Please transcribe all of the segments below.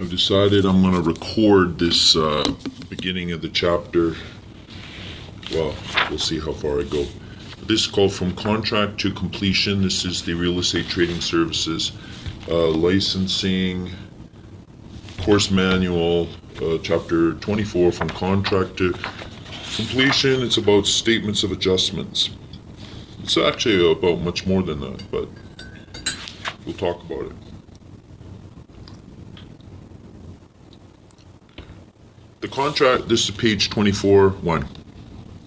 I've decided I'm going to record this beginning of the chapter. Well, we'll see how far I go. This is called From Contract to Completion. This is the Real Estate Trading Services Licensing Course Manual, Chapter 24, From Contract to Completion. It's about statements of adjustments. It's actually about much more than that, but we'll talk about it. The contract, this is page 24:1.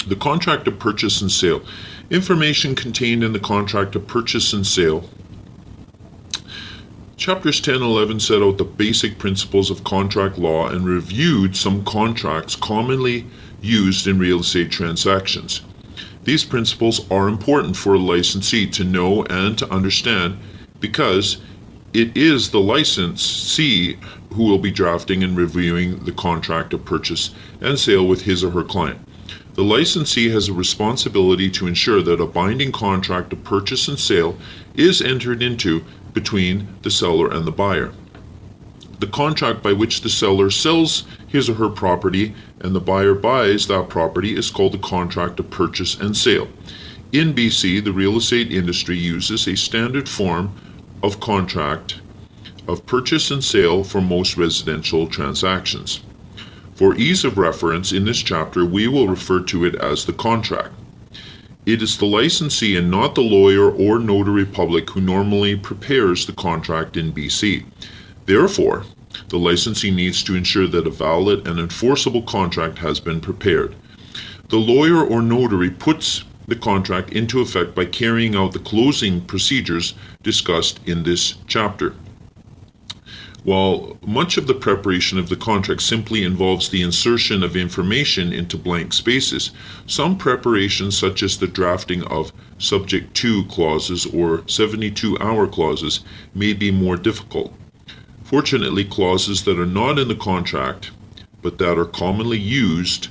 The contract of purchase and sale. Information contained in the contract of purchase and sale. Chapters 10 and 11 set out the basic principles of contract law and reviewed some contracts commonly used in real estate transactions. These principles are important for a licensee to know and to understand because it is the licensee who will be drafting and reviewing the contract of purchase and sale with his or her client. The licensee has a responsibility to ensure that a binding contract of purchase and sale is entered into between the seller and the buyer. The contract by which the seller sells his or her property and the buyer buys that property is called the contract of purchase and sale. In BC, the real estate industry uses a standard form of contract of purchase and sale for most residential transactions. For ease of reference, in this chapter, we will refer to it as the contract. It is the licensee and not the lawyer or notary public who normally prepares the contract in BC. Therefore, the licensee needs to ensure that a valid and enforceable contract has been prepared. The lawyer or notary puts the contract into effect by carrying out the closing procedures discussed in this chapter. While much of the preparation of the contract simply involves the insertion of information into blank spaces, some preparations such as the drafting of subject to clauses or 72-hour clauses may be more difficult. Fortunately, clauses that are not in the contract but that are commonly used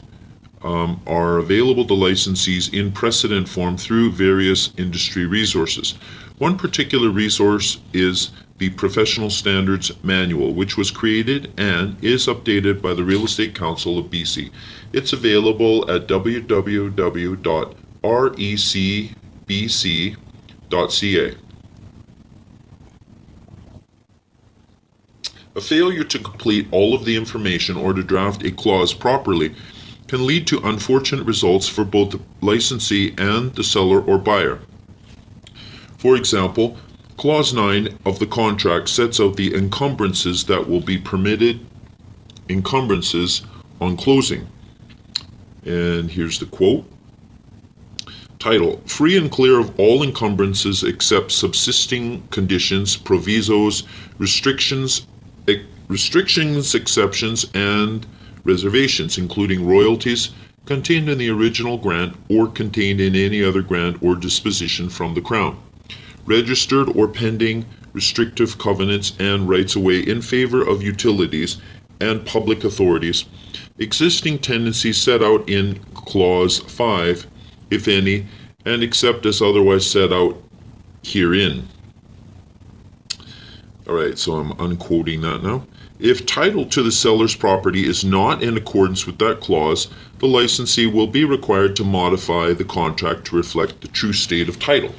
are available to licensees in precedent form through various industry resources. One particular resource is the Professional Standards Manual, which was created and is updated by the Real Estate Council of BC. It's available at www.recbc.ca. A failure to complete all of the information or to draft a clause properly can lead to unfortunate results for both the licensee and the seller or buyer. For example, Clause 9 of the contract sets out the encumbrances that will be permitted encumbrances on closing. And here's the quote. Title: Free and clear of all encumbrances except subsisting conditions, provisos, restrictions, exceptions, and reservations, including royalties contained in the original grant or contained in any other grant or disposition from the Crown, registered or pending restrictive covenants and rights-of-way in favor of utilities and public authorities, existing tendencies set out in Clause 5, if any, and except as otherwise set out herein. All right, so I'm unquoting that now. If title to the seller's property is not in accordance with that clause, the licensee will be required to modify the contract to reflect the true state of title.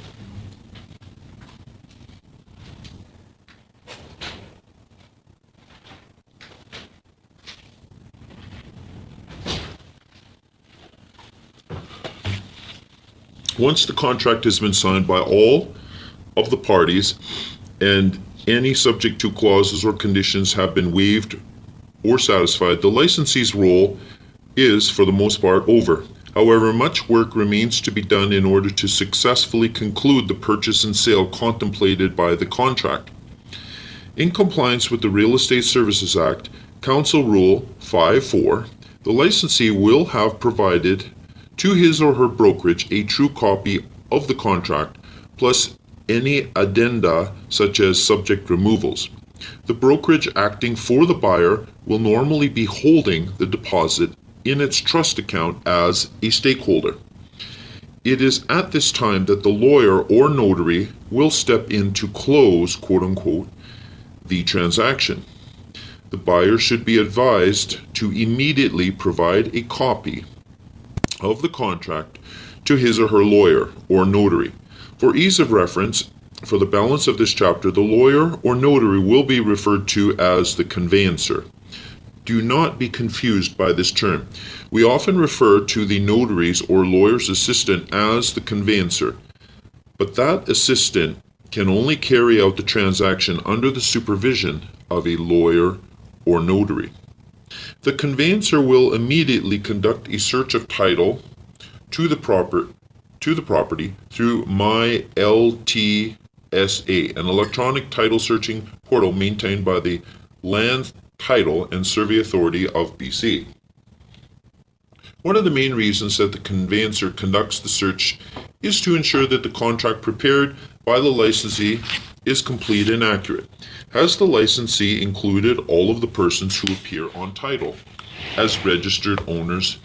Once the contract has been signed by all of the parties and any subject to clauses or conditions have been waived or satisfied, the licensee's role is, for the most part, over. However, much work remains to be done in order to successfully conclude the purchase and sale contemplated by the contract. In compliance with the Real Estate Services Act, Council Rule 5.4, the licensee will have provided to his or her brokerage a true copy of the contract, plus any addenda such as subject removals. The brokerage acting for the buyer will normally be holding the deposit in its trust account as a stakeholder. It is at this time that the lawyer or notary will step in to close, quote unquote, the transaction. the buyer should be advised to immediately provide a copy of the contract to his or her lawyer or notary. For ease of reference, for the balance of this chapter, the lawyer or notary will be referred to as the conveyancer. Do not be confused by this term. We often refer to the notary's or lawyer's assistant as the conveyancer, but that assistant can only carry out the transaction under the supervision of a lawyer or notary. The conveyancer will immediately conduct a search of title to the property through MyLTSA, an electronic title searching portal maintained by the Land Title and Survey Authority of BC. One of the main reasons that the conveyancer conducts the search is to ensure that the contract prepared by the licensee is complete and accurate. Has the licensee included all of the persons who appear on title as registered owners,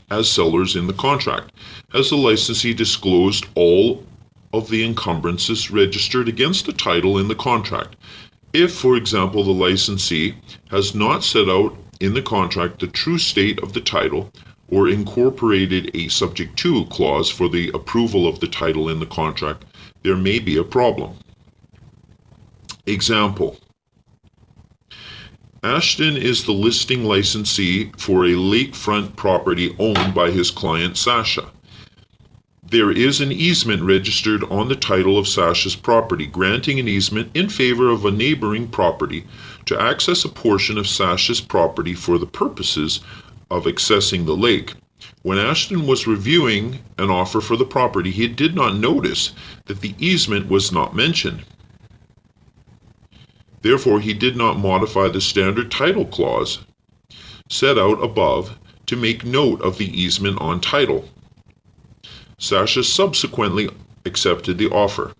as sellers in the contract? Has the licensee disclosed all of the encumbrances registered against the title in the contract? If, for example, the licensee has not set out in the contract the true state of the title or incorporated a subject to clause for the approval of the title in the contract, there may be a problem. Example: Ashton is the listing licensee for a lakefront property owned by his client Sasha. There is an easement registered on the title of Sasha's property, granting an easement in favor of a neighboring property to access a portion of Sasha's property for the purposes of accessing the lake. When Ashton was reviewing an offer for the property, he did not notice that the easement was not mentioned. Therefore, he did not modify the standard title clause set out above to make note of the easement on title. Sasha subsequently accepted the offer.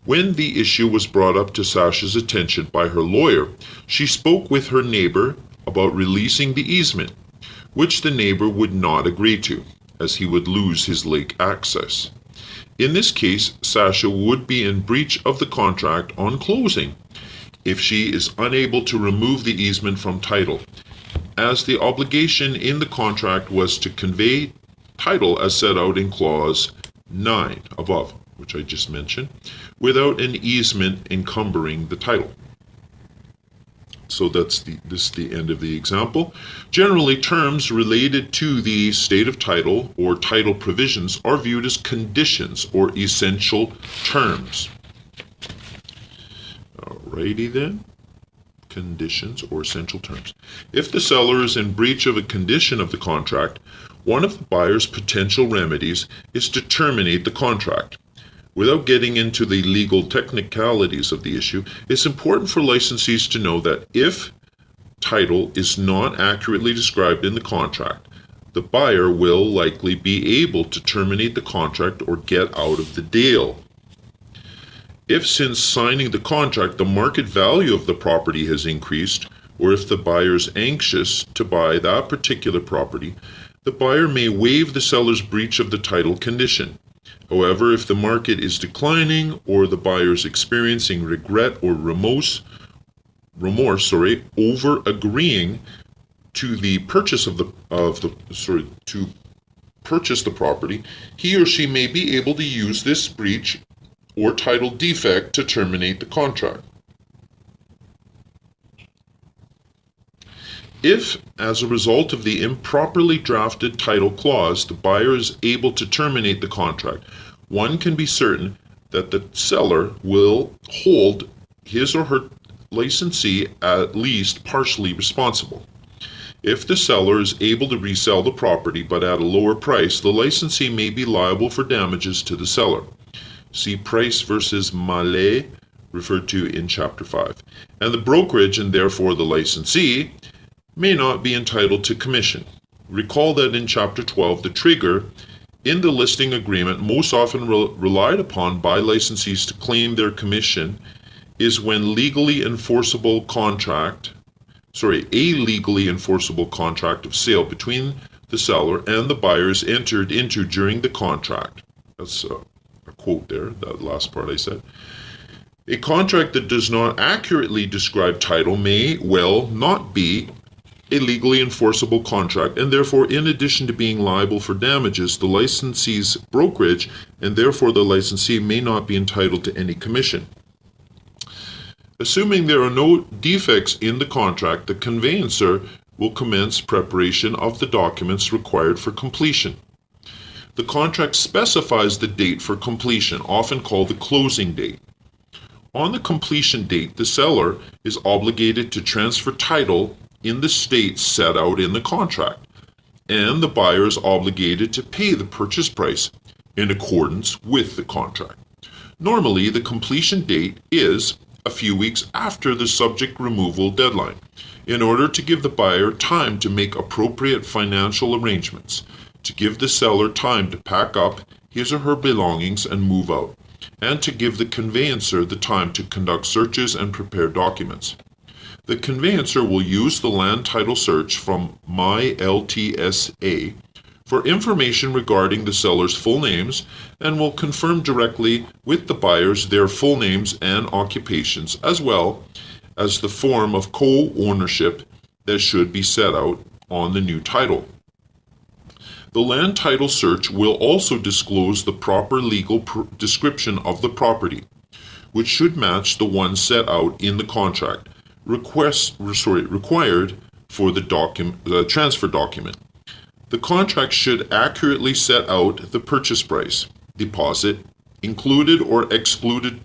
When the issue was brought up to Sasha's attention by her lawyer, she spoke with her neighbor about releasing the easement, which the neighbor would not agree to, as he would lose his lake access. In this case, Sasha would be in breach of the contract on closing if she is unable to remove the easement from title, as the obligation in the contract was to convey title as set out in clause 9 above, which I just mentioned, without an easement encumbering the title. So this is the end of the example. Generally, terms related to the state of title or title provisions are viewed as conditions or essential terms. Alrighty then. Conditions or essential terms. If the seller is in breach of a condition of the contract, one of the buyer's potential remedies is to terminate the contract. Without getting into the legal technicalities of the issue, it's important for licensees to know that if title is not accurately described in the contract, the buyer will likely be able to terminate the contract or get out of the deal. If since signing the contract the market value of the property has increased, or if the buyer is anxious to buy that particular property, the buyer may waive the seller's breach of the title condition. However, if the market is declining or the buyer is experiencing regret or remorse over agreeing to the purchase to purchase the property, he or she may be able to use this breach or title defect to terminate the contract. If, as a result of the improperly drafted title clause, the buyer is able to terminate the contract, one can be certain that the seller will hold his or her licensee at least partially responsible. If the seller is able to resell the property but at a lower price, the licensee may be liable for damages to the seller. See Price versus Mallet, referred to in Chapter 5. And the brokerage, and therefore the licensee, may not be entitled to commission. Recall that in Chapter 12, the trigger in the listing agreement most often relied upon by licensees to claim their commission is when a legally enforceable contract of sale between the seller and the buyer is entered into during the contract. That's a quote there, that last part I said. A contract that does not accurately describe title may well not be a legally enforceable contract, and therefore, in addition to being liable for damages, the licensee's brokerage, and therefore the licensee, may not be entitled to any commission. Assuming there are no defects in the contract, the conveyancer will commence preparation of the documents required for completion. The contract specifies the date for completion, often called the closing date. On the completion date, the seller is obligated to transfer title in the state set out in the contract, and the buyer is obligated to pay the purchase price in accordance with the contract. Normally, the completion date is a few weeks after the subject removal deadline, in order to give the buyer time to make appropriate financial arrangements, to give the seller time to pack up his or her belongings and move out, and to give the conveyancer the time to conduct searches and prepare documents. The conveyancer will use the land title search from MyLTSA for information regarding the seller's full names, and will confirm directly with the buyers their full names and occupations, as well as the form of co-ownership that should be set out on the new title. The land title search will also disclose the proper legal description of the property, which should match the one set out in the contract required for the transfer document. The contract should accurately set out the purchase price, deposit, included or excluded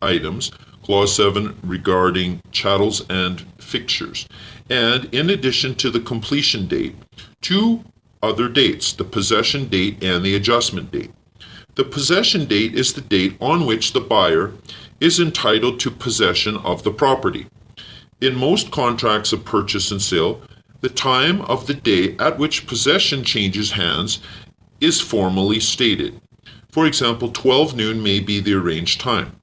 items, Clause 7 regarding chattels and fixtures, and in addition to the completion date, two other dates, the possession date and the adjustment date. The possession date is the date on which the buyer is entitled to possession of the property. In most contracts of purchase and sale, the time of the day at which possession changes hands is formally stated. For example, 12 noon may be the arranged time.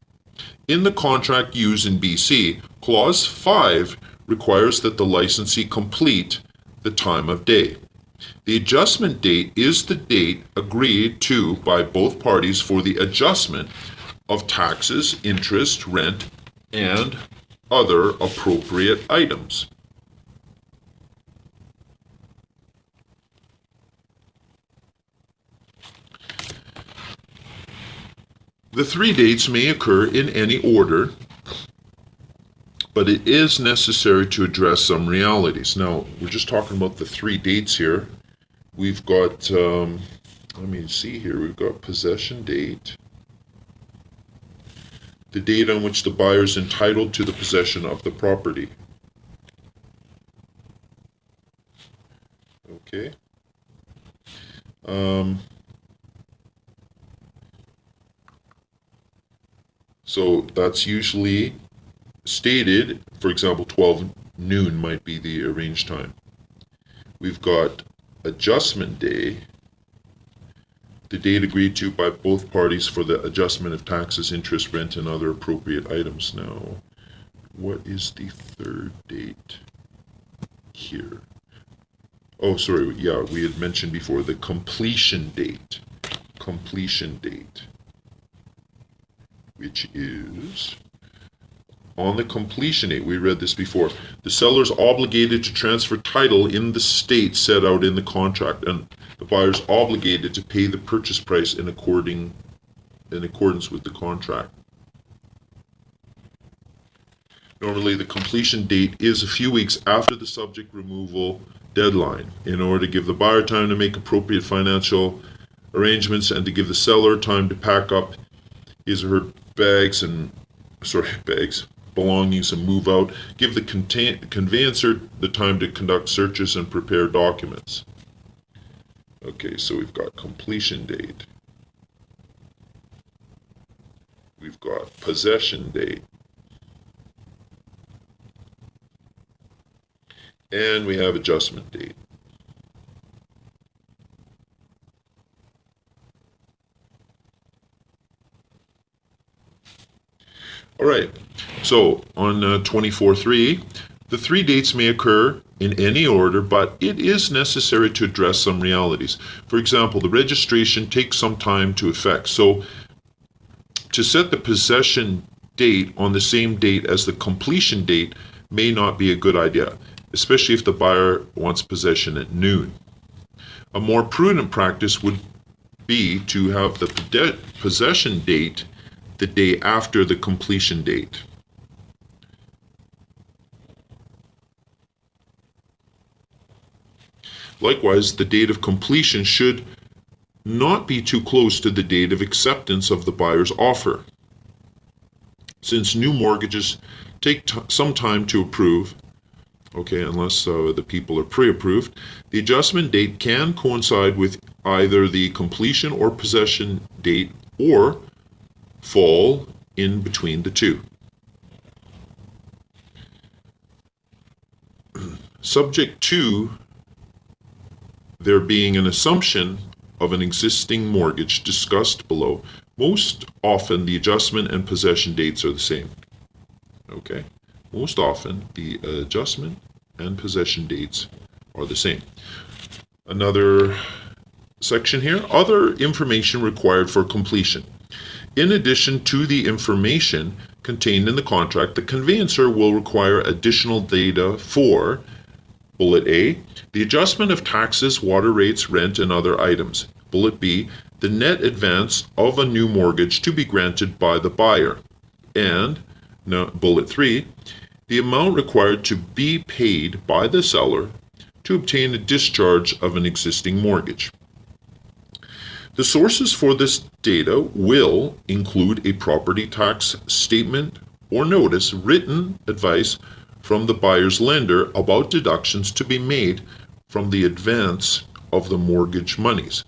In the contract used in BC, Clause 5 requires that the licensee complete the time of day. The adjustment date is the date agreed to by both parties for the adjustment of taxes, interest, rent, and other appropriate items. The three dates may occur in any order, but it is necessary to address some realities. Now, we're just talking about the three dates here. We've got, let me see here, we've got possession date, the date on which the buyer is entitled to the possession of the property. Okay. So that's usually stated, for example, 12 noon might be the arranged time. We've got adjustment day, the date agreed to by both parties for the adjustment of taxes, interest, rent, and other appropriate items. Now, what is the third date here? Oh, sorry, yeah, we had mentioned before the completion date. Completion date, which is on the completion date. We read this before. The seller is obligated to transfer title in the state set out in the contract, and the buyer is obligated to pay the purchase price in accordance with the contract. Normally, the completion date is a few weeks after the subject removal deadline, in order to give the buyer time to make appropriate financial arrangements and to give the seller time to pack up his or her belongings and move out. Give the conveyancer the time to conduct searches and prepare documents. Okay, so we've got completion date. We've got possession date. And we have adjustment date. All right, so on 24.3, the three dates may occur in any order, but it is necessary to address some realities. For example, the registration takes some time to effect. So to set the possession date on the same date as the completion date may not be a good idea, especially if the buyer wants possession at noon. A more prudent practice would be to have the possession date the day after the completion date. Likewise, the date of completion should not be too close to the date of acceptance of the buyer's offer. Since new mortgages take some time to approve, unless the people are pre-approved, the adjustment date can coincide with either the completion or possession date or fall in between the two. Subject to there being an assumption of an existing mortgage discussed below, most often the adjustment and possession dates are the same. Most often the adjustment and possession dates are the same. Another section here, other information required for completion. In addition to the information contained in the contract, the conveyancer will require additional data for Bullet A, the adjustment of taxes, water rates, rent, and other items. Bullet B, the net advance of a new mortgage to be granted by the buyer. And Bullet 3, the amount required to be paid by the seller to obtain a discharge of an existing mortgage. The sources for this data will include a property tax statement or notice, written advice from the buyer's lender about deductions to be made from the advance of the mortgage monies,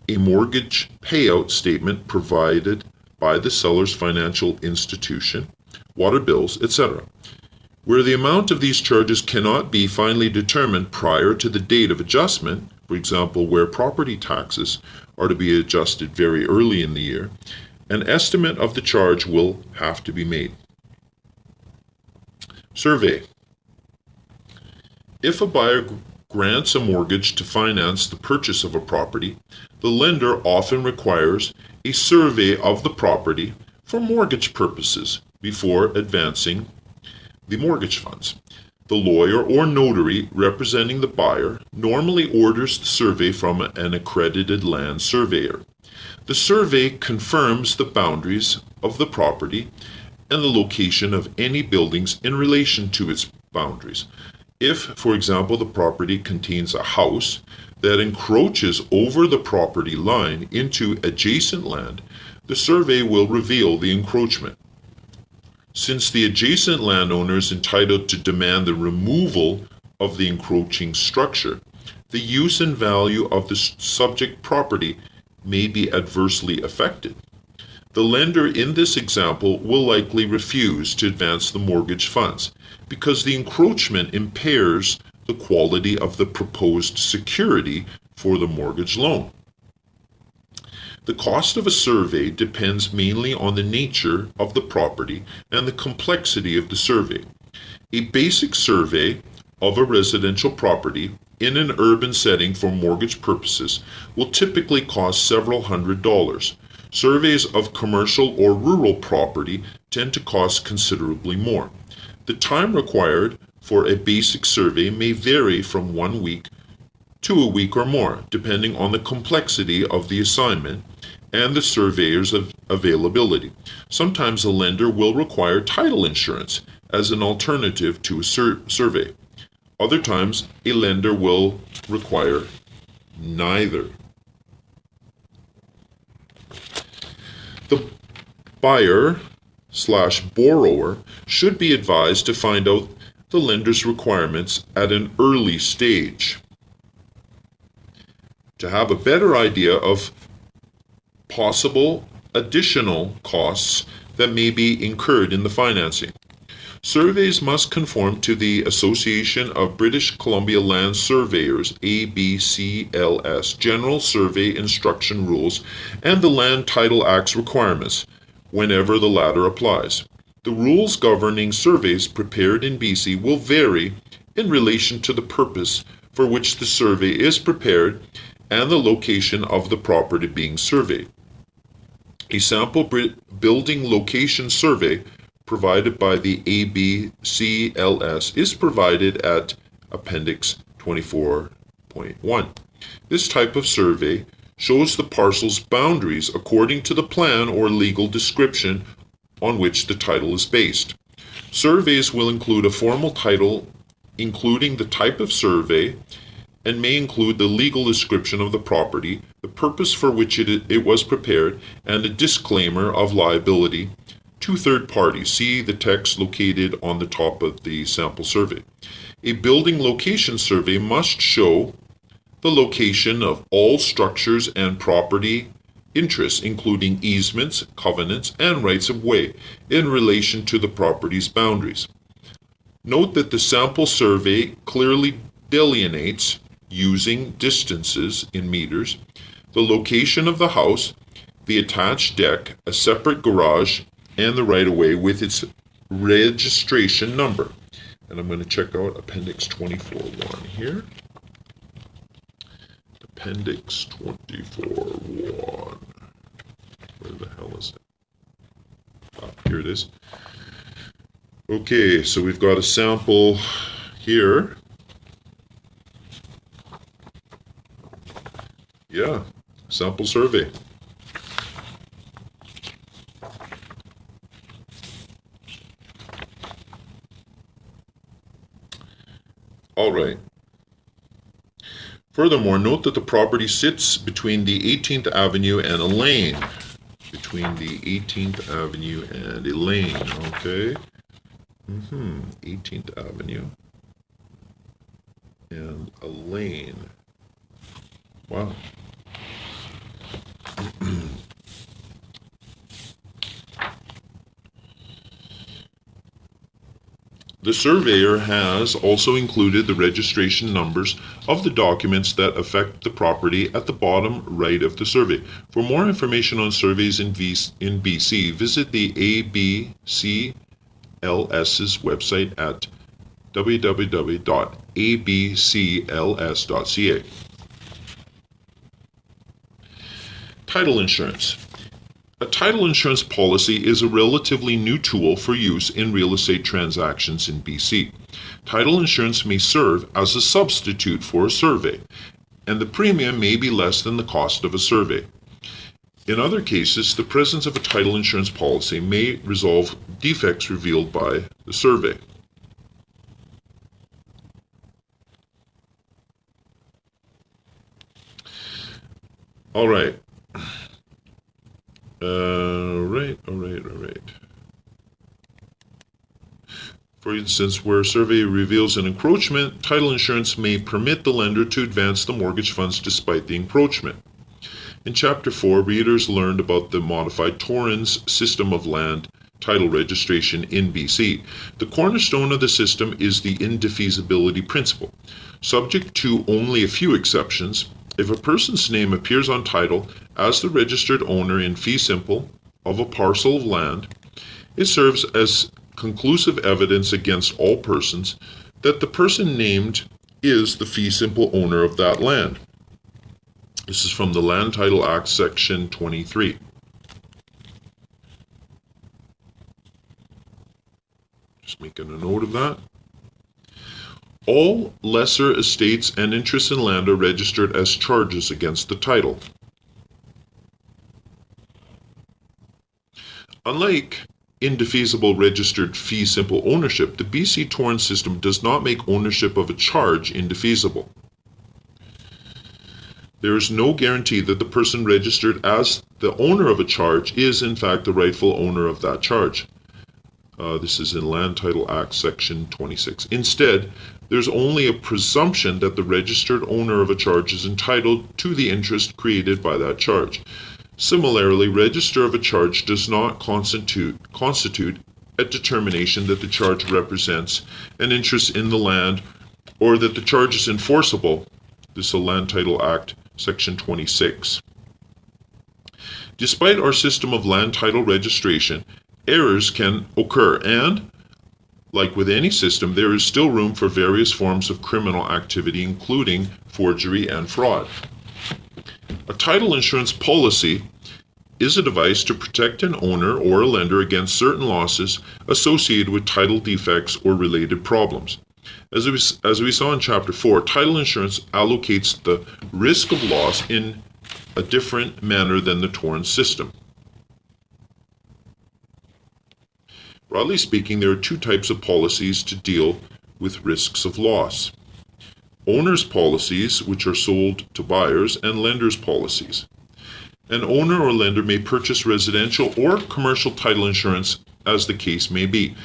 a mortgage payout statement provided by the seller's financial institution, water bills, etc. Where the amount of these charges cannot be finally determined prior to the date of adjustment, for example, where property taxes are to be adjusted very early in the year, an estimate of the charge will have to be made. Survey. If a buyer grants a mortgage to finance the purchase of a property, the lender often requires a survey of the property for mortgage purposes before advancing the mortgage funds. The lawyer or notary representing the buyer normally orders the survey from an accredited land surveyor. The survey confirms the boundaries of the property and the location of any buildings in relation to its boundaries. If, for example, the property contains a house that encroaches over the property line into adjacent land, the survey will reveal the encroachment. Since the adjacent landowner is entitled to demand the removal of the encroaching structure, the use and value of the subject property may be adversely affected. The lender in this example will likely refuse to advance the mortgage funds because the encroachment impairs the quality of the proposed security for the mortgage loan. The cost of a survey depends mainly on the nature of the property and the complexity of the survey. A basic survey of a residential property in an urban setting for mortgage purposes will typically cost several $100s. Surveys of commercial or rural property tend to cost considerably more. The time required for a basic survey may vary from 1 week to a week or more, depending on the complexity of the assignment and the surveyor's availability. Sometimes a lender will require title insurance as an alternative to a survey. Other times, a lender will require neither. The buyer/borrower should be advised to find out the lender's requirements at an early stage to have a better idea of possible additional costs that may be incurred in the financing. Surveys must conform to the Association of British Columbia Land Surveyors (ABCLS) General Survey Instruction Rules and the Land Title Act's requirements, whenever the latter applies. The rules governing surveys prepared in BC will vary in relation to the purpose for which the survey is prepared and the location of the property being surveyed. A sample building location survey provided by the ABCLS is provided at Appendix 24.1. This type of survey shows the parcel's boundaries according to the plan or legal description on which the title is based. Surveys will include a formal title including the type of survey and may include the legal description of the property, the purpose for which it was prepared, and a disclaimer of liability to third parties. See the text located on the top of the sample survey. A building location survey must show the location of all structures and property interests, including easements, covenants, and rights of way in relation to the property's boundaries. Note that the sample survey clearly delineates, using distances in meters, the location of the house, the attached deck, a separate garage, and the right-of-way with its registration number. And I'm going to check out Appendix 24.1 here. Appendix 24.1. Where the hell is it? Here it is. Okay, so we've got a sample here. Yeah, sample survey. All right. Furthermore, note that the property sits between the 18th Avenue and a lane. Between the 18th Avenue and a lane, okay? 18th Avenue and a lane. Wow. The surveyor has also included the registration numbers of the documents that affect the property at the bottom right of the survey. For more information on surveys in BC, visit the ABCLS's website at www.abcls.ca. Title insurance. A title insurance policy is a relatively new tool for use in real estate transactions in BC. Title insurance may serve as a substitute for a survey, and the premium may be less than the cost of a survey. In other cases, the presence of a title insurance policy may resolve defects revealed by the survey. All right. All right. For instance, where a survey reveals an encroachment, title insurance may permit the lender to advance the mortgage funds despite the encroachment. In Chapter 4, readers learned about the modified Torrens system of land title registration in BC. The cornerstone of the system is the indefeasibility principle. Subject to only a few exceptions, if a person's name appears on title as the registered owner in fee simple of a parcel of land, it serves as conclusive evidence against all persons that the person named is the fee simple owner of that land. This is from the Land Title Act, Section 23. Just making a note of that. All lesser estates and interests in land are registered as charges against the title. Unlike indefeasible registered fee simple ownership, the BC Torrens system does not make ownership of a charge indefeasible. There is no guarantee that the person registered as the owner of a charge is in fact the rightful owner of that charge. This is in Land Title Act, Section 26. Instead, there's only a presumption that the registered owner of a charge is entitled to the interest created by that charge. Similarly, register of a charge does not constitute a determination that the charge represents an interest in the land or that the charge is enforceable. This is the Land Title Act, Section 26. Despite our system of land title registration, errors can occur, and, like with any system, there is still room for various forms of criminal activity, including forgery and fraud. A title insurance policy is a device to protect an owner or a lender against certain losses associated with title defects or related problems. As we saw in Chapter 4, title insurance allocates the risk of loss in a different manner than the torrent system. Broadly speaking, there are two types of policies to deal with risks of loss: owner's policies, which are sold to buyers, and lender's policies. An owner or lender may purchase residential or commercial title insurance, as the case may be.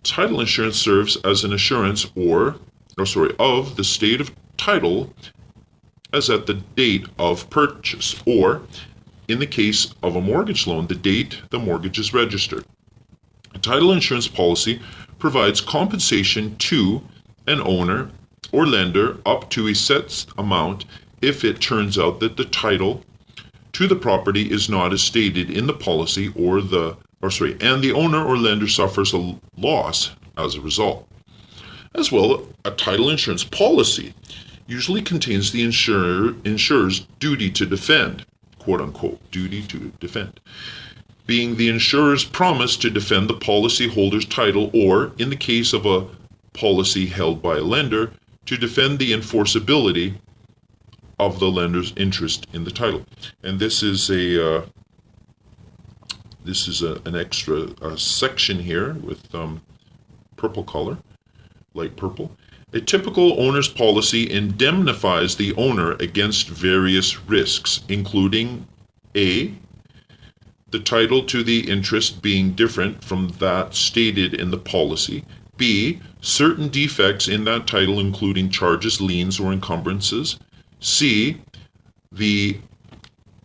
Title insurance serves as an assurance of the state of title as at the date of purchase, or, in the case of a mortgage loan, the date the mortgage is registered. A title insurance policy provides compensation to an owner or lender up to a set amount if it turns out that the title to the property is not as stated in the policy, and the owner or lender suffers a loss as a result. As well, a title insurance policy usually contains the insurer's duty to defend, quote unquote, duty to defend, being the insurer's promise to defend the policyholder's title, or, in the case of a policy held by a lender, to defend the enforceability of the lender's interest in the title. And this is an extra section here with purple color, light purple. A typical owner's policy indemnifies the owner against various risks, including A, the title to the interest being different from that stated in the policy; B, certain defects in that title, including charges, liens, or encumbrances; C, the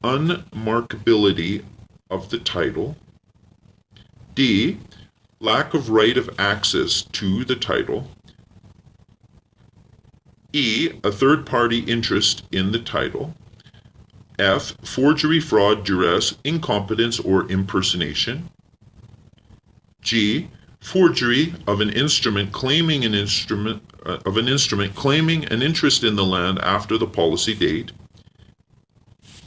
unmarkability of the title; D, lack of right of access to the title; E, a third-party interest in the title; F, forgery, fraud, duress, incompetence, or impersonation; G, forgery of an instrument claiming an interest in the land after the policy date;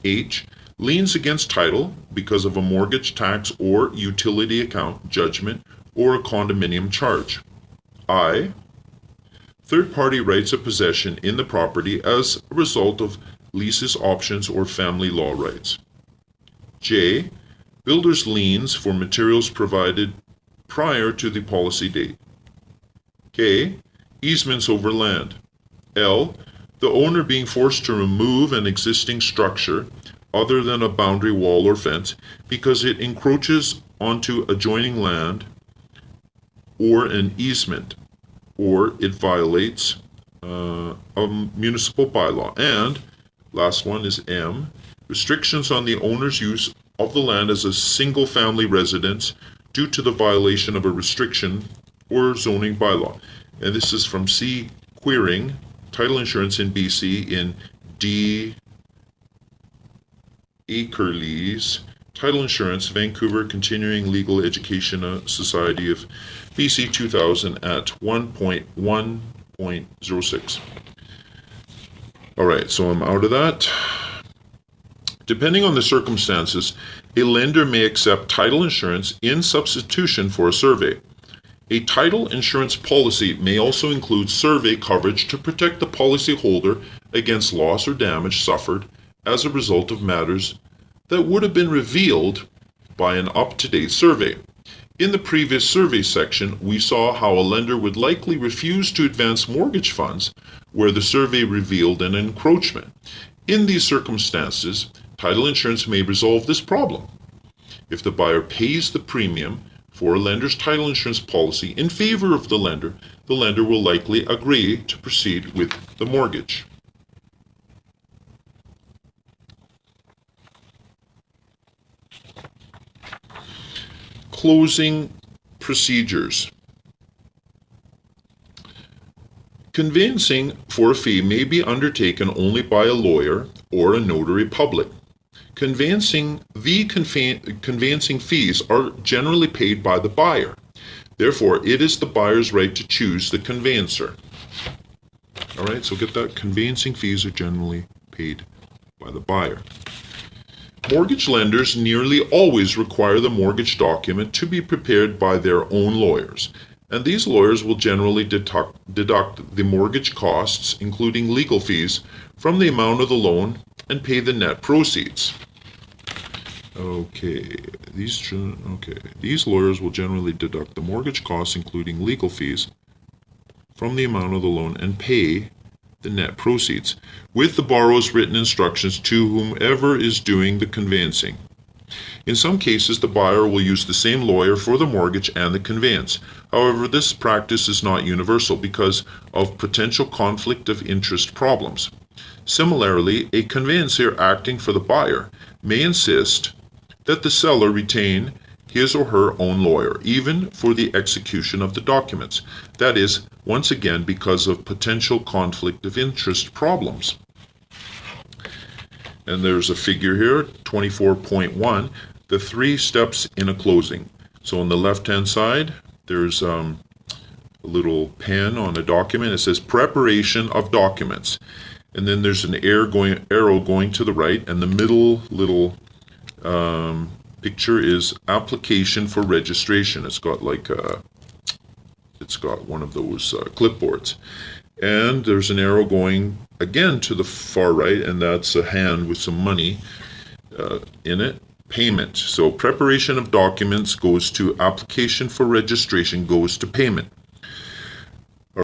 H, liens against title because of a mortgage, tax, or utility account, judgment, or a condominium charge; I, third-party rights of possession in the property as a result of leases, options, or family law rights; J, builder's liens for materials provided prior to the policy date; K, easements over land; L, the owner being forced to remove an existing structure other than a boundary wall or fence because it encroaches onto adjoining land or an easement, or it violates a municipal bylaw. And last one is M, restrictions on the owner's use of the land as a single-family residence due to the violation of a restriction or zoning bylaw. And this is from C, Queering, Title Insurance in BC, in D, Akerleys, Title Insurance, Vancouver, Continuing Legal Education Society of BC 2000 at 1.1.06. All right, so I'm out of that. Depending on the circumstances, a lender may accept title insurance in substitution for a survey. A title insurance policy may also include survey coverage to protect the policyholder against loss or damage suffered as a result of matters that would have been revealed by an up-to-date survey. In the previous survey section, we saw how a lender would likely refuse to advance mortgage funds where the survey revealed an encroachment. In these circumstances, title insurance may resolve this problem. If the buyer pays the premium for a lender's title insurance policy in favor of the lender will likely agree to proceed with the mortgage. Closing procedures. Conveyancing for a fee may be undertaken only by a lawyer or a notary public. Conveyancing fees are generally paid by the buyer. Therefore, it is the buyer's right to choose the conveyancer. All right, so get that. Conveyancing fees are generally paid by the buyer. Mortgage lenders nearly always require the mortgage document to be prepared by their own lawyers, and these lawyers will generally deduct the mortgage costs, including legal fees, from the amount of the loan and pay the net proceeds. These lawyers will generally deduct the mortgage costs, including legal fees, from the amount of the loan and pay the net proceeds, with the borrower's written instructions to whomever is doing the conveyancing. In some cases, the buyer will use the same lawyer for the mortgage and the conveyance. However, this practice is not universal because of potential conflict of interest problems. Similarly, a conveyancer acting for the buyer may insist that the seller retain his or her own lawyer, even for the execution of the documents. That is, once again, because of potential conflict of interest problems. And there's a figure here, 24.1, the 3 steps in a closing. So on the left-hand side, there's a little pen on a document. It says preparation of documents. And then there's an arrow going to the right, and the middle little picture is application for registration. It's got one of those clipboards. And there's an arrow going again to the far right, and that's a hand with some money in it. Payment. So preparation of documents goes to application for registration goes to payment.